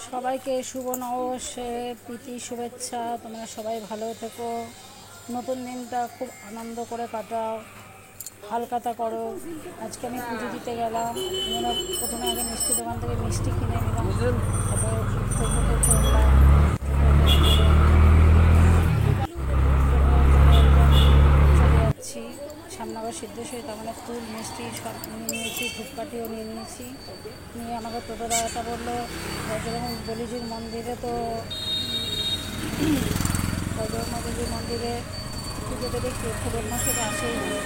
সবাইকে শুভ নববর্ষে প্রীতি শুভেচ্ছা। তোমরা সবাই ভালো থেকো, নতুন দিনটা খুব আনন্দ করে কাটাও, হালকাতা করো। আজকে আমি পুজো দিতে গেলাম, প্রথমে আগে মিষ্টি দোকান থেকে মিষ্টি কিনে নিলাম, তারপরে টোটোতে চড়লাম, চলে যাচ্ছি সামনে আবার সিদ্ধেশ্বরী, তার মানে ফুল মিষ্টি সব নিয়ে নিয়েছি, ধূপকাঠিও নিয়ে নিয়েছি। নিয়ে আমাকে টোটো দাদাটা বললো বজরং বলিজির মন্দিরে, তো বজরং বলিজির মন্দিরে পুজো দেবে ফেব্রুয়ারি মাসে আসেই না।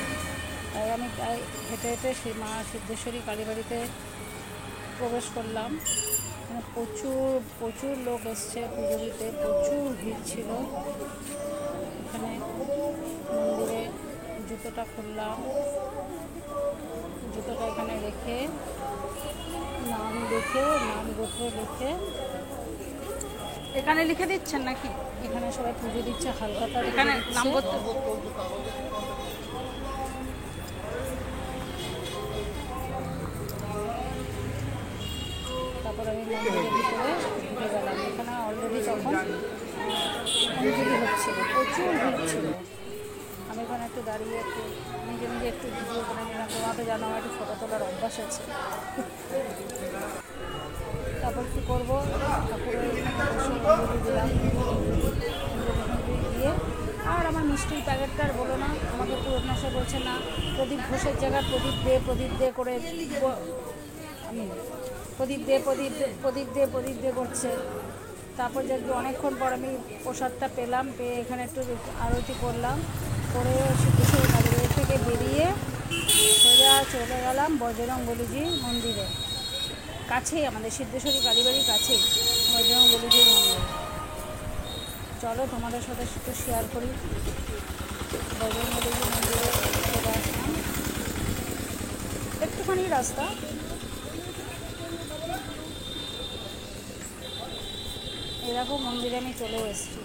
তাই আমি তাই হেঁটে হেঁটে সেই মা সিদ্ধেশ্বরী কালীবাড়িতে প্রবেশ করলাম। প্রচুর প্রচুর লোক এসছে পুজো দিতে, প্রচুর ভিড় ছিল এখানে। মন্দিরে জুতোটা খুললাম, জুতোটা এখানে রেখে নাম লিখে, নাম গোত্র লিখে এখানে লিখে দিচ্ছেন নাকি? এখানে সবাই পুজো দিচ্ছে, হালকাতা এখানে নাম গোত্র। তারপর আমি মন্দিরের ভিতরে ঢুকে গেলাম। এখানে অলরেডি তখন অঞ্জলি হচ্ছিল, প্রচুর ভিড় ছিল। আমি এখানে একটু দাঁড়িয়ে একটু নিজে নিজে একটু ভিডিও করে নিলাম। তোমাকে জানো আমার একটু ফটো তোলার অভ্যাস আছে। তারপর কী করবো, ঠাকুরের এখানে বসে অঞ্জলি দিলাম। অঞ্জলি দিয়ে আর আমার মিষ্টির প্যাকেটটা আর বলো না, আমাকে পুরো নেশা বলছে না, প্রদীপ ঘোষের জায়গায় প্রদীপ দে করে আমি প্রদীপ দে করছে। তারপর যে অনেকক্ষণ পর আমি প্রসাদটা পেলাম, পেয়ে এখানে একটু আরতি করলাম, করে সিদ্ধেশ্বরী কালীবাড়ি থেকে বেরিয়ে সোজা চলে গেলাম বজরং বলিজি মন্দিরে। কাছেই আমাদের সিদ্ধেশ্বরী কালীবাড়ির কাছেই বজরং বলিজির মন্দির। চলো তোমাদের সাথে একটু শেয়ার করি। বজরং বলিজি মন্দিরে চলে আসলাম, একটুখানি রাস্তা। এরকম মন্দিরে আমি চলে এসেছি।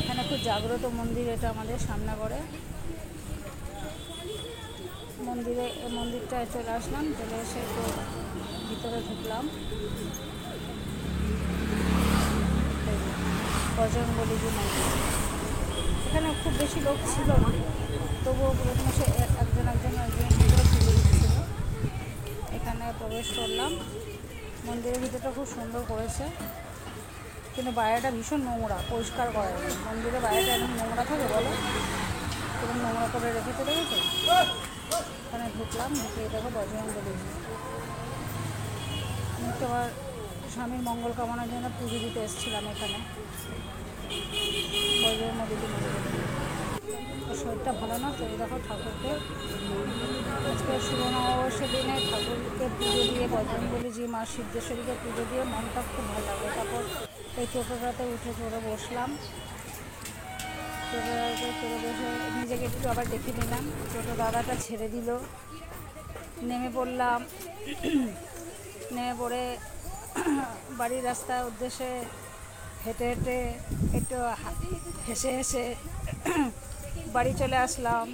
এখানে খুব জাগ্রত মন্দির, এটা আমাদের সামনে করে মন্দিরটায় চলে আসলাম। চলে এসে একটু ভিতরে ঢুকলাম। বজরং বলিজি মন্দির, এখানে খুব বেশি লোক ছিল না, তবুও প্রথমে সে একজন ভিতরে পুজো দিচ্ছিল। এখানে প্রবেশ করলাম। মন্দিরের ভিতরটা খুব সুন্দর করেছে, কিন্তু বাইরেটা ভীষণ নোংরা, পরিষ্কার করা যায়। মন্দিরে বাইরেটা এরকম নোংরা থাকে, বলো এরকম নোংরা করে রেখেছে, দেখেছো? এখানে ঢুকলাম, ঢুকে দেখো বজরং বলিজি। আমি তো আবার স্বামীর মঙ্গল কামনার জন্য পুজো দিতে এসেছিলাম এখানে বজরং বলিজি মন্দিরে। শরীরটা ভালো না, তো এই দেখো ঠাকুরকে আজকে শুভ নববর্ষের দিনে ঠাকুরকে পুজো দিয়ে, বজরং বলিজি মা সিদ্ধেশ্বরীকে পুজো দিয়ে মনটা খুব ভালো লাগে। তারপর এই টোটোটাতে উঠে চড়ে বসলাম। টোটোটাতে চড়ে বসে নিজেকে একটু আবার দেখে নিলাম। টোটো দাদাটা ছেড়ে দিল, নেমে পড়লাম। নেমে পড়ে বাড়ির রাস্তার উদ্দেশ্যে হেঁটে হেঁটে একটু হেসে হেসে বাড়ি চলে আসলাম।